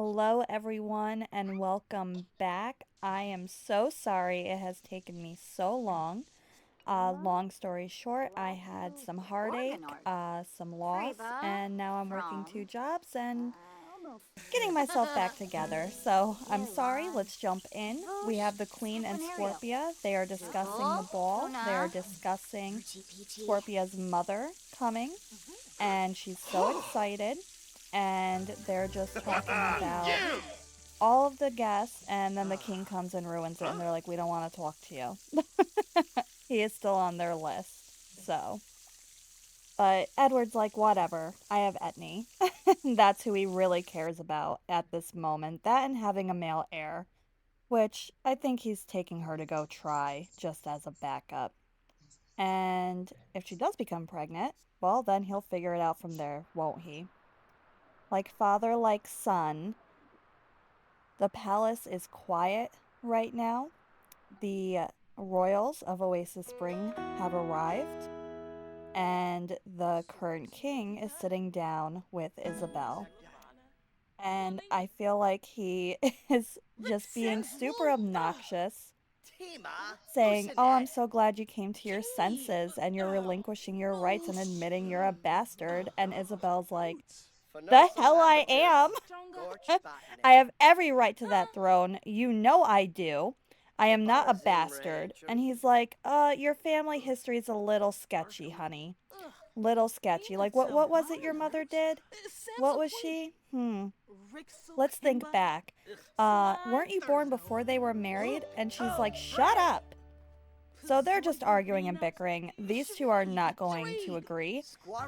Hello, everyone, and welcome back. I am so sorry it has taken me so long. Long story short, I had some heartache, some loss, and now I'm working two jobs and getting myself back together. So I'm sorry, let's jump in. We have the Queen and Scorpia. They are discussing the ball, they are discussing Scorpia's mother coming, and she's so excited. And they're just talking about all of the guests, and then the king comes and ruins it, and they're like, we don't want to talk to you. He is still on their list, so. But Edward's like, whatever, I have Etne. That's who he really cares about at this moment. That and having a male heir, which I think he's taking her to go try just as a backup. And if she does become pregnant, well, then he'll figure it out from there, won't he? Like father, like son, the palace is quiet right now. The royals of Oasis Spring have arrived, and the current king is sitting down with Isabel. And I feel like he is just being super obnoxious, saying, oh, I'm so glad you came to your senses and you're relinquishing your rights and admitting you're a bastard. And Isabel's like, the hell I am. I have every right to that throne. You know I do. I am not a bastard. And he's like, your family history is a little sketchy, honey. Little sketchy. Like, what was it your mother did? What was she? Let's think back. Weren't you born before they were married? And she's like, shut up. So they're just arguing and bickering. These two are not going to agree,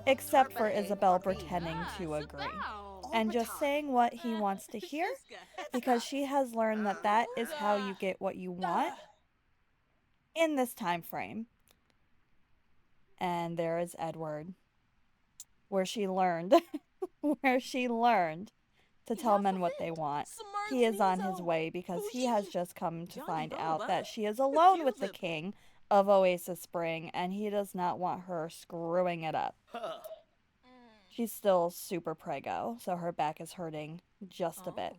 except for Isabel pretending to agree and just saying what he wants to hear because she has learned that that is how you get what you want in this time frame. And there is Edward, where she learned, where she learned to tell men what they want. He is on his way because he has just come to find out that she is alone with the king of Oasis Spring and he does not want her screwing it up. She's still super prego, so her back is hurting just a bit.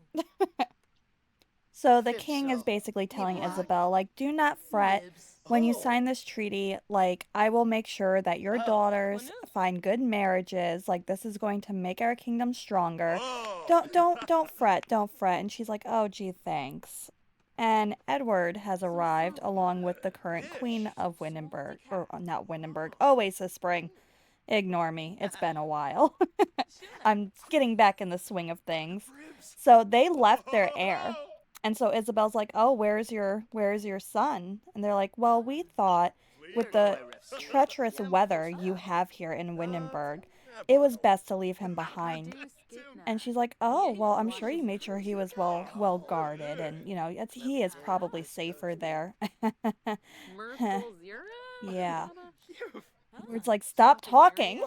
So the king is basically telling Isabel, like, do not fret. When you sign this treaty, like, I will make sure that your daughters find good marriages. Like, this is going to make our kingdom stronger. Don't fret, don't fret. And she's like, oh, gee, thanks. And Edward has arrived along with the current queen of Windenburg, or not Windenburg, Oasis Spring. Ignore me. It's been a while. I'm getting back in the swing of things. So they left their heir. And so Isabel's like, "Oh, where's your son?" And they're like, "Well, we thought with the treacherous weather you have here in Windenburg, it was best to leave him behind." And she's like, "Oh, well, I'm sure you made sure he was well guarded and, he is probably safer there." Yeah. It's like, "Stop talking.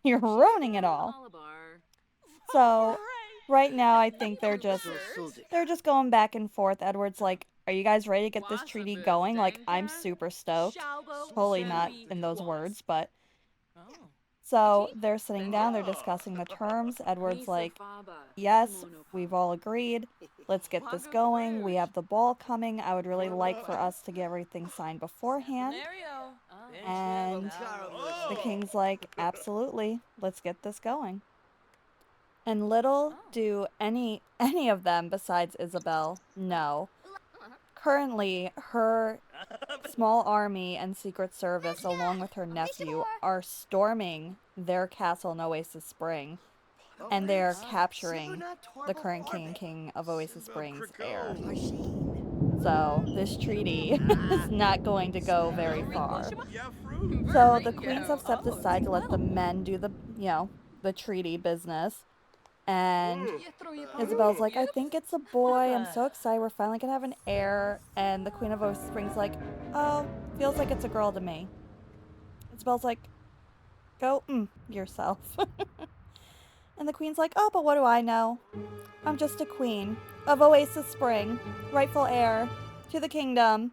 You're ruining it all." So right now I think they're just going back and forth. Edward's like, are you guys ready to get this treaty going? Like, I'm super stoked. Totally not in those words, but so they're sitting down, they're discussing the terms. Edward's like, yes, we've all agreed. Let's get this going. We have the ball coming. I would really like for us to get everything signed beforehand. And the king's like, absolutely, let's get this going. And little do any of them besides Isabel know. Currently, her small army and secret service, along with her nephew, are storming their castle in Oasis Spring, and they're capturing the current king and king of Oasis Springs heir. So this treaty is not going to go very far. So the queens have stepped aside to let the men do the treaty business. And Isabel's like, I think it's a boy. I'm so excited. We're finally going to have an heir. And the Queen of Oasis Springs like, oh, feels like it's a girl to me. Isabel's like, go yourself. And the Queen's like, oh, but what do I know? I'm just a queen of Oasis Spring, rightful heir to the kingdom.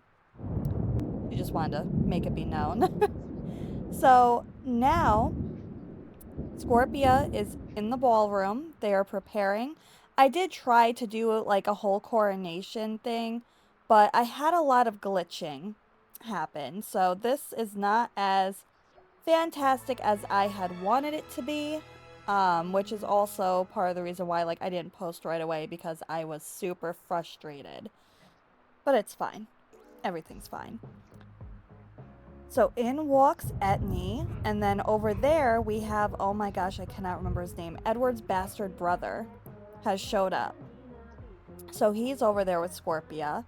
She just wanted to make it be known. So now Scorpia is in the ballroom. They are preparing. I did try to do like a whole coronation thing, but I had a lot of glitching happen. So this is not as fantastic as I had wanted it to be, which is also part of the reason why like I didn't post right away because I was super frustrated. But it's fine. Everything's fine. So in walks Etney, and then over there we have, oh my gosh, I cannot remember his name. Edward's bastard brother has showed up. So he's over there with Scorpia.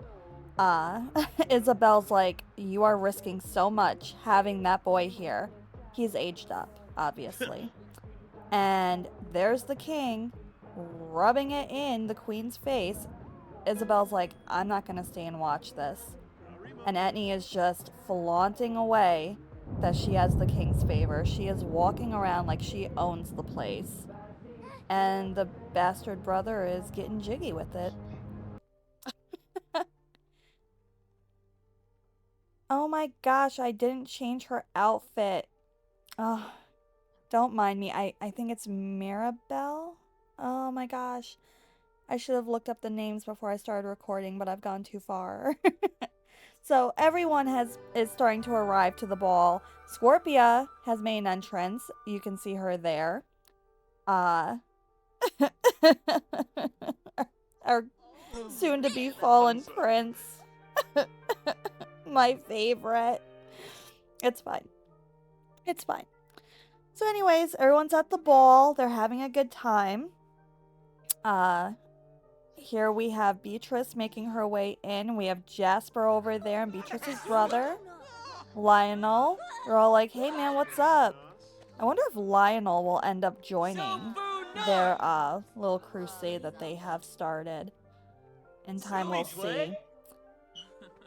Uh, Isabel's like, you are risking so much having that boy here. He's aged up, obviously. And there's the king rubbing it in the queen's face. Isabel's like, I'm not gonna stay and watch this. And Etney is just flaunting away that she has the king's favor. She is walking around like she owns the place. And the bastard brother is getting jiggy with it. Oh my gosh, I didn't change her outfit. Oh, don't mind me. I think it's Mirabelle? Oh my gosh. I should have looked up the names before I started recording, but I've gone too far. So everyone is starting to arrive to the ball. Scorpia has made an entrance. You can see her there. Uh our soon to be fallen prince. My favorite. It's fine. It's fine. So anyways, everyone's at the ball. They're having a good time. Here we have Beatrice making her way in. We have Jasper over there and Beatrice's brother, Lionel. They're all like, hey man, what's up? I wonder if Lionel will end up joining their little crusade that they have started. In time we'll see.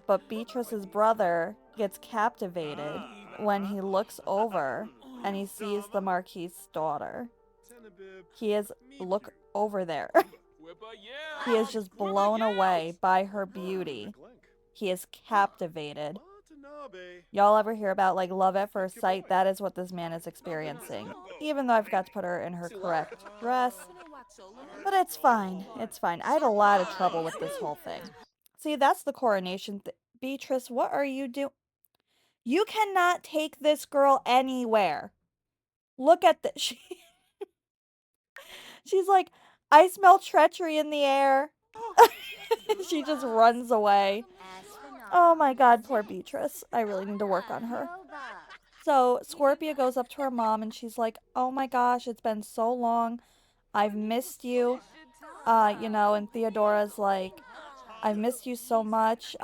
But Beatrice's brother gets captivated when he looks over and he sees the Marquis's daughter. He is, look over there. He is just blown away by her beauty. He is captivated. Y'all ever hear about like love at first sight? That is what this man is experiencing. Even though I forgot to put her in her correct dress. But it's fine. It's fine. I had a lot of trouble with this whole thing. See, that's the coronation. Beatrice, what are you doing? You cannot take this girl anywhere. Look at this. She's like, I smell treachery in the air. She just runs away. Oh my god, poor Beatrice. I really need to work on her. So Scorpia goes up to her mom and she's like, oh my gosh, it's been so long. I've missed you. And Theodora's like, I've missed you so much.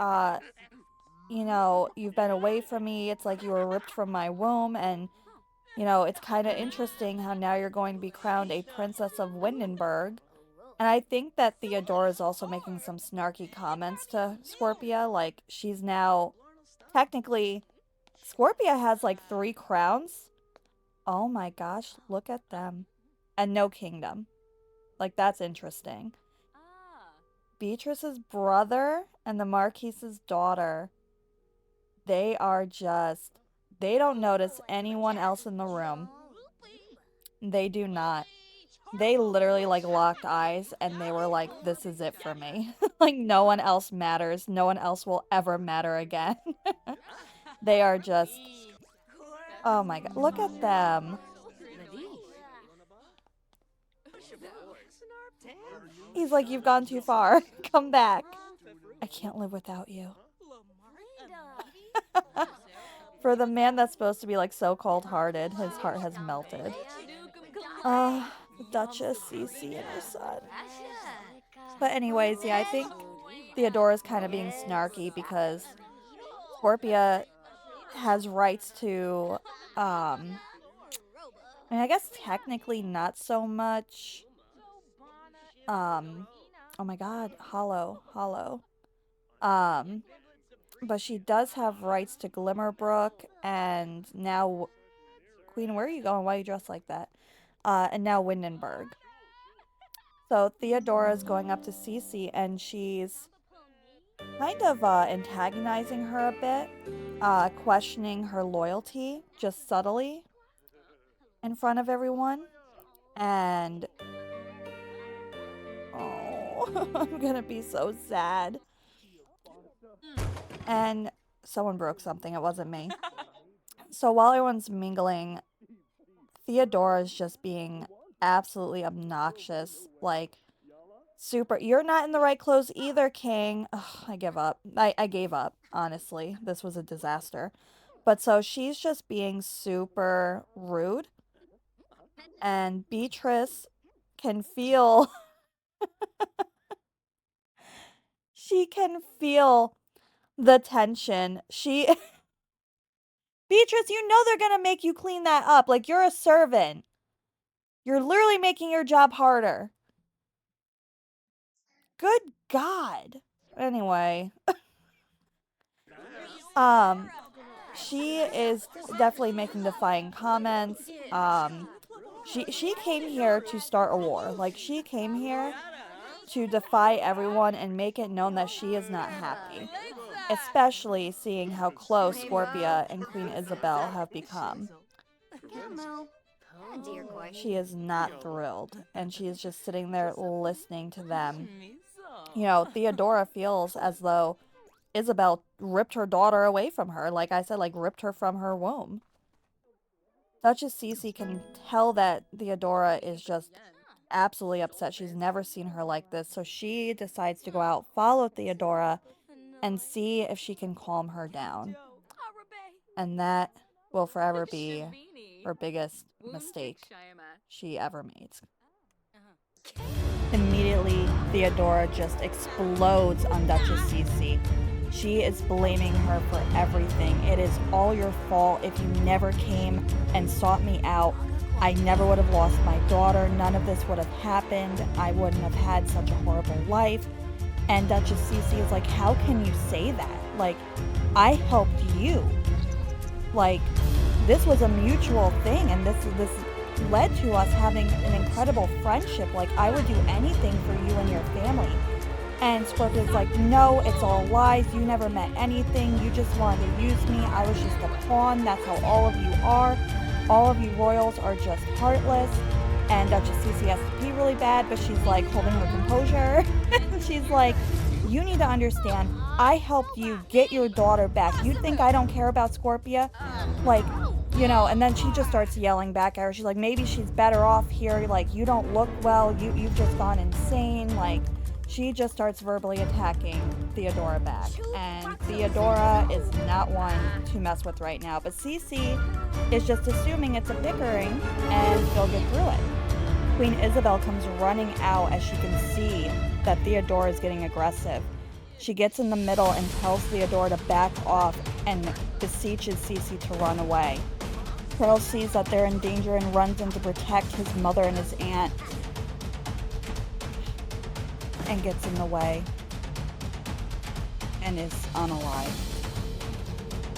You've been away from me. It's like you were ripped from my womb. And, it's kind of interesting how now you're going to be crowned a Princess of Windenburg. And I think that Theodora is also making some snarky comments to Scorpia. Like, she's now technically, Scorpia has like 3 crowns. Oh my gosh, look at them. And no kingdom. Like, that's interesting. Beatrice's brother and the Marquis's daughter, they don't notice anyone else in the room. They do not. They literally like locked eyes and they were like, this is it for me. Like no one else matters. No one else will ever matter again. They are just, oh my god, look at them. He's like, you've gone too far. Come back. I can't live without you. For the man that's supposed to be like so cold-hearted, his heart has melted. The Duchess, Cece, and her son. But anyways, yeah, I think Theodora's kind of being snarky because Scorpia has rights to, I mean, I guess technically not so much, oh my god, Hollow. But she does have rights to Glimmerbrook, and now, Queen, where are you going? Why are you dressed like that? And now Windenburg. So Theodora's going up to Cece, and she's kind of antagonizing her a bit, questioning her loyalty, just subtly, in front of everyone. And, oh I'm gonna be so sad. And someone broke something. It wasn't me. So while everyone's mingling, Theodora's just being absolutely obnoxious. Like, super. You're not in the right clothes either, King. Ugh, I give up. I gave up, honestly. This was a disaster. But so she's just being super rude. And Beatrice can feel. She can feel the tension. Beatrice, you know they're gonna make you clean that up. Like, you're a servant. You're literally making your job harder. Good God. Anyway. She is definitely making defiant comments. She came here to start a war. Like, she came here to defy everyone and make it known that she is not happy. Especially seeing how close Scorpia and Queen Isabel have become. She is not thrilled, and she is just sitting there listening to them. You know, Theodora feels as though Isabel ripped her daughter away from her. Like I said, like, ripped her from her womb. Duchess Cece can tell that Theodora is just absolutely upset. She's never seen her like this, so she decides to go out, follow Theodora, and see if she can calm her down. And that will forever be her biggest mistake she ever made. Immediately, Theodora just explodes on Duchess Cece. She is blaming her for everything. It is all your fault. If you never came and sought me out, I never would have lost my daughter. None of this would have happened. I wouldn't have had such a horrible life. And Duchess Cece is like, how can you say that? Like, I helped you. Like, this was a mutual thing, and this led to us having an incredible friendship. Like, I would do anything for you and your family. And Scorpia's like, no, it's all lies. You never meant anything. You just wanted to use me. I was just a pawn. That's how all of you are. All of you royals are just heartless. And Duchess Cece has to pee really bad, but she's like holding her composure. She's like, you need to understand, I helped you get your daughter back. You think I don't care about Scorpia? Like, you know, and then she just starts yelling back at her. She's like, maybe she's better off here. Like, you don't look well. You've just gone insane. Like, she just starts verbally attacking Theodora back. And Theodora is not one to mess with right now. But Cece is just assuming it's a bickering and she'll get through it. Queen Isabel comes running out as she can see that Theodora is getting aggressive. She gets in the middle and tells Theodora to back off and beseeches Cece to run away. Charles sees that they're in danger and runs in to protect his mother and his aunt, and gets in the way and is unalive.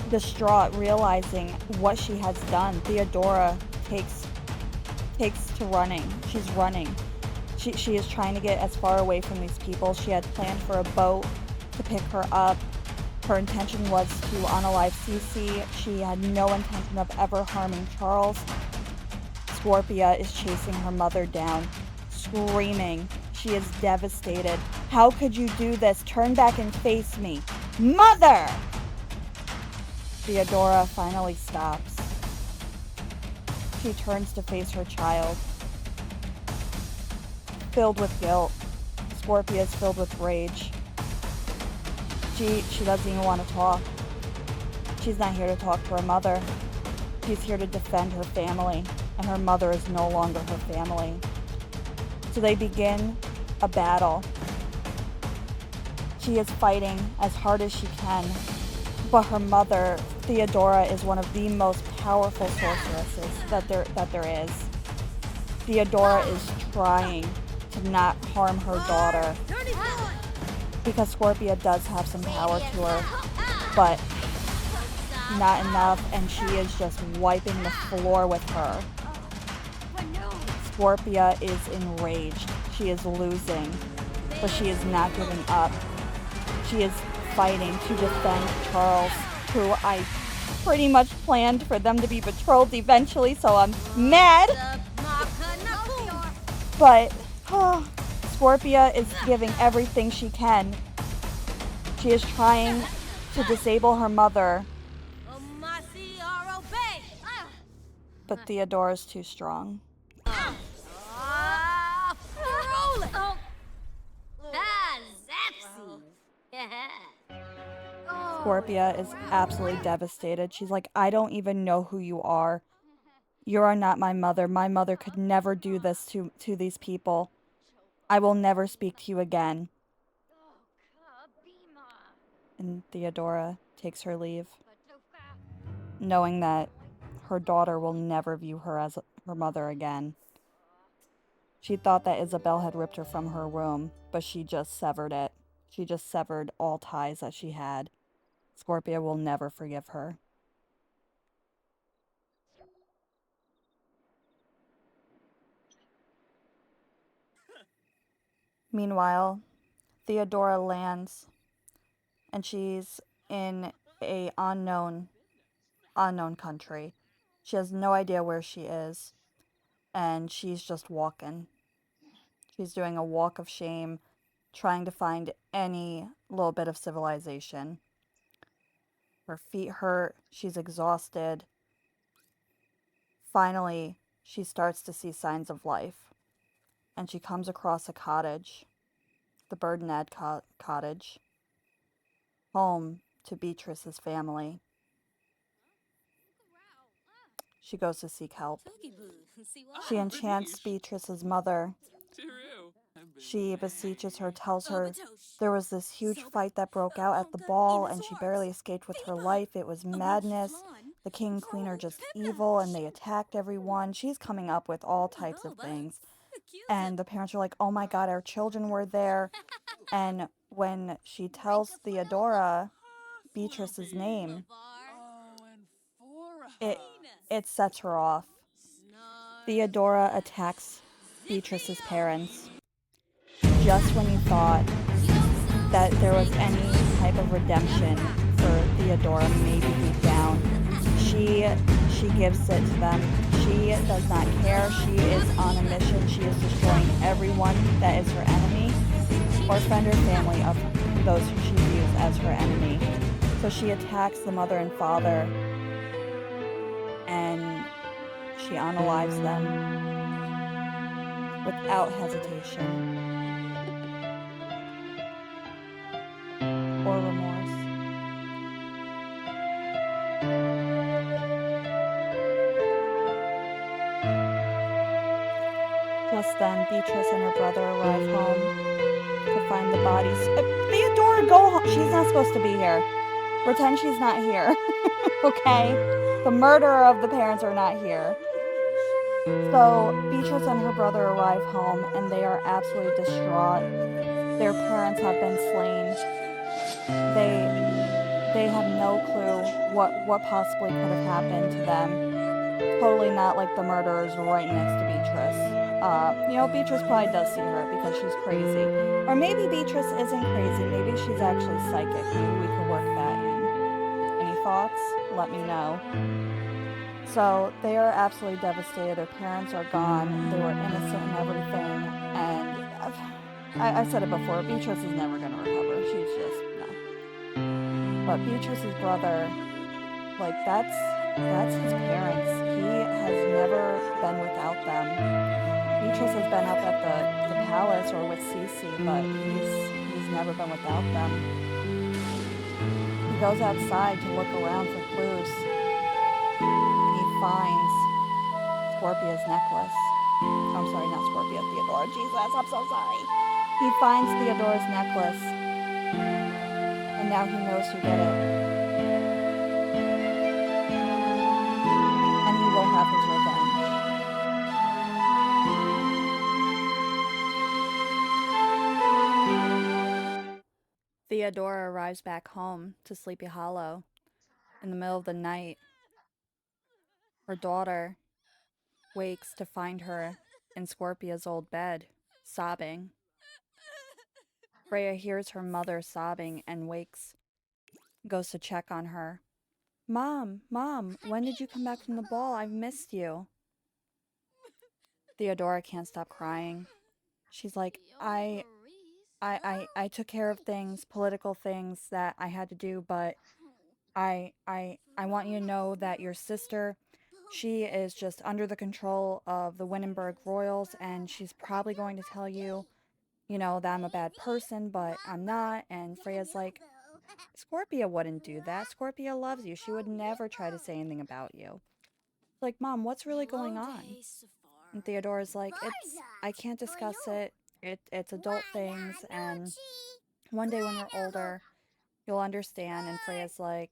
Distraught, realizing what she has done, Theodora takes to running. She's running. She is trying to get as far away from these people. She had planned for a boat to pick her up. Her intention was to unalive Cece. She had no intention of ever harming Charles. Scorpia is chasing her mother down, screaming. She is devastated. How could you do this? Turn back and face me. Mother! Theodora finally stops. She turns to face her child. Filled with guilt. Scorpia is filled with rage. She doesn't even want to talk. She's not here to talk to her mother. She's here to defend her family, and her mother is no longer her family. So they begin a battle. She is fighting as hard as she can, but her mother, Theodora, is one of the most powerful sorceresses that there is. Theodora is trying to not harm her daughter, because Scorpia does have some power to her, but not enough, and she is just wiping the floor with her. Scorpia is enraged. She is losing, but she is not giving up. She is fighting to defend Charles, who I pretty much planned for them to be betrothed eventually, so I'm mad. But Scorpia is giving everything she can. She is trying to disable her mother, but Theodora is too strong. Scorpia is absolutely devastated. She's like, I don't even know who you are. You are not my mother. My mother could never do this to these people. I will never speak to you again. And Theodora takes her leave, knowing that her daughter will never view her as her mother again. She thought that Isabel had ripped her from her womb, but she just severed it. She just severed all ties that she had. Scorpia will never forgive her. Meanwhile, Theodora lands, and she's in a unknown country. She has no idea where she is, and she's just walking. She's doing a walk of shame, trying to find any little bit of civilization. Her feet hurt, she's exhausted. Finally, she starts to see signs of life, and she comes across a cottage, the Burdenad cottage, home to Beatrice's family. She goes to seek help. She enchants Beatrice's mother. She beseeches her, tells her there was this huge fight that broke out at the ball and she barely escaped with her life. It was madness. The king and queen are just evil and they attacked everyone. She's coming up with all types of things. And the parents are like, oh my god, our children were there. And when she tells Theodora Beatrice's name, it sets her off. Theodora attacks Beatrice's parents. Just when you thought that there was any type of redemption for Theodora, maybe deep down, she gives it to them. She does not care. She is on a mission. She is destroying everyone that is her enemy, or friend or family of those who she views as her enemy. So she attacks the mother and father, and she unalives them without hesitation or remorse. Just then, Beatrice and her brother arrive home to find the bodies. Theodora, go home! She's not supposed to be here. Pretend she's not here. Okay? The murderer of the parents are not here. So, Beatrice and her brother arrive home, and they are absolutely distraught. Their parents have been slain. They have no clue what possibly could have happened to them. Totally not like the murderers right next to Beatrice. Beatrice probably does see her because she's crazy. Or maybe Beatrice isn't crazy. Maybe she's actually psychic. Maybe we could work that in. Any thoughts? Let me know. So they are absolutely devastated. Their parents are gone. They were innocent and everything. And I said it before, Beatrice is never going to recover. She's just, no. But Beatrice's brother, like, that's his parents. He has never been without them. Beatrice has been up at the palace or with Cece, but he's never been without them. He goes outside to look around for clues. He finds Scorpia's necklace. I'm sorry, not Scorpia, Theodora. Jesus, I'm so sorry. He finds Theodora's necklace, and now he knows who did it. And he will have his revenge. Theodora arrives back home to Sleepy Hollow in the middle of the night. Her daughter wakes to find her in Scorpia's old bed, sobbing. Freya hears her mother sobbing and wakes, goes to check on her. Mom, when did you come back from the ball? I've missed you. Theodora can't stop crying. She's like, I took care of things, political things that I had to do, but I want you to know that your sister, she is just under the control of the Windenburg royals, and she's probably going to tell you, you know, that I'm a bad person, but I'm not. And Freya's like, Scorpia wouldn't do that. Scorpia loves you. She would never try to say anything about you. Like, Mom, what's really going on? And Theodora's like, I can't discuss it. It's adult things, and one day when we're older, you'll understand. And Freya's like,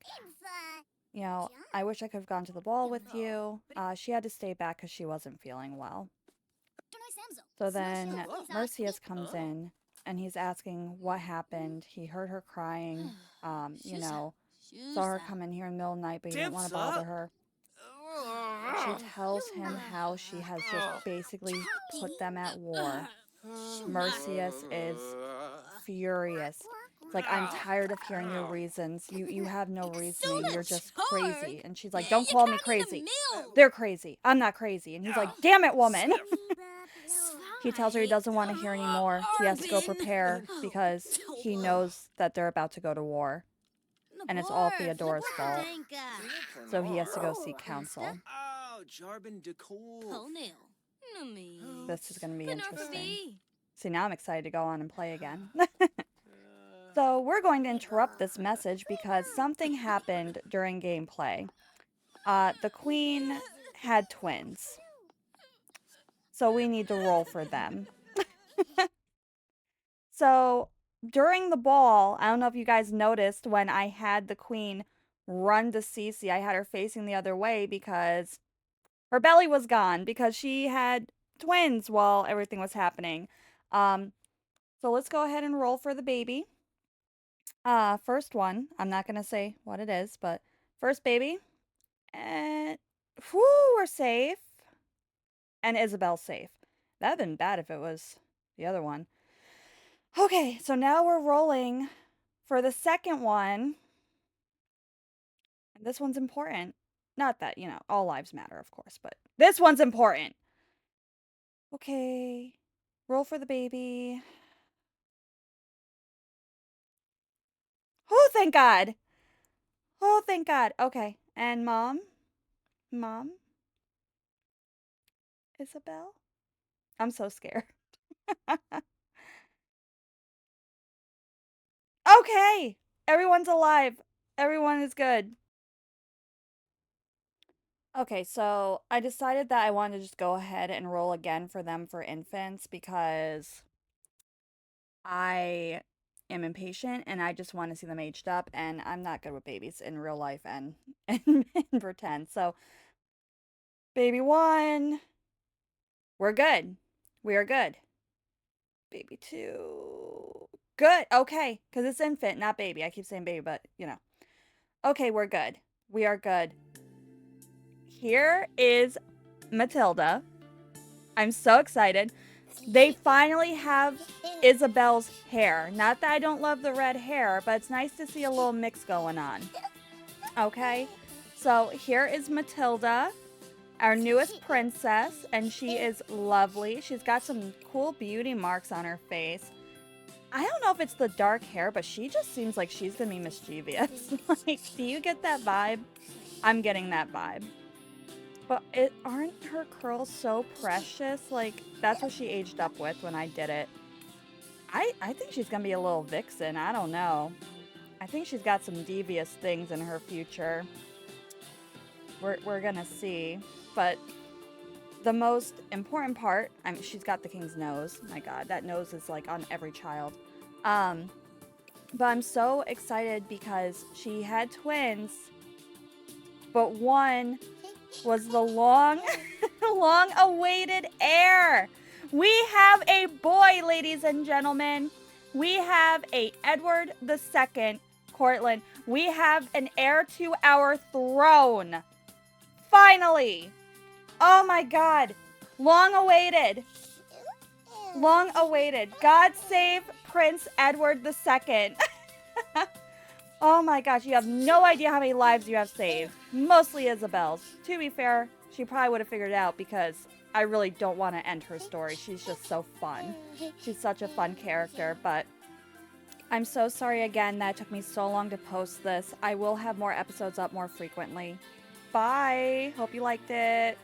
you know, I wish I could have gone to the ball with you. She had to stay back because she wasn't feeling well. So then Mercius comes in, and he's asking what happened. He heard her crying, you know, saw her come in here in the middle of the night, but he didn't want to bother her. She tells him how she has just basically put them at war. Mercius is furious. It's like, I'm tired of hearing your reasons. You have no reasoning. You're just crazy. And she's like, don't call me crazy. They're crazy. I'm not crazy. And he's like, damn it, woman. He tells her he doesn't want to hear anymore. He has to go prepare because he knows that they're about to go to war. And it's all Theodora's fault. So he has to go seek counsel. This is going to be interesting. See, now I'm excited to go on and play again. So we're going to interrupt this message because something happened during gameplay. The queen had twins. So we need to roll for them. So during the ball, I don't know if you guys noticed when I had the queen run to Cece, I had her facing the other way because her belly was gone because she had twins while everything was happening. So let's go ahead and roll for the baby. First one, I'm not going to say what it is, but first baby. And whoo, we're safe. And Isabel's safe. That'd been bad if it was the other one. Okay, so now we're rolling for the second one. And this one's important. Not that, you know, all lives matter, of course, but this one's important. Okay. Roll for the baby. Oh, thank God. Oh, thank God. Okay. And Mom? Mom? Isabel? I'm so scared. Okay. Everyone's alive. Everyone is good. Okay, so I decided that I wanted to just go ahead and roll again for them for infants because I am impatient and I just want to see them aged up, and I'm not good with babies in real life and and pretend. So, baby one, we're good. We are good. Baby two, good. Okay, because it's infant, not baby. I keep saying baby, but you know. Okay, we're good. We are good. Here is Matilda. I'm so excited. They finally have Isabel's hair. Not that I don't love the red hair, but it's nice to see a little mix going on. Okay, so here is Matilda, our newest princess, and she is lovely. She's got some cool beauty marks on her face. I don't know if it's the dark hair, but she just seems like she's gonna be mischievous. Like, do you get that vibe? I'm getting that vibe. But aren't her curls so precious? Like, that's what she aged up with when I did it. I think she's gonna be a little vixen. I don't know. I think she's got some devious things in her future. We're gonna see. But the most important part, I mean, she's got the king's nose. My God, that nose is like on every child. But I'm so excited because she had twins, but one was the long-awaited heir. We have a boy, ladies and gentlemen. We have a Edward II, Cortland. We have an heir to our throne. Finally. Oh my God. Long-awaited. Long-awaited. God save Prince Edward II. Oh my gosh, you have no idea how many lives you have saved. Mostly Isabel's. To be fair, she probably would have figured it out because I really don't want to end her story. She's just so fun. She's such a fun character, but I'm so sorry again that it took me so long to post this. I will have more episodes up more frequently. Bye! Hope you liked it.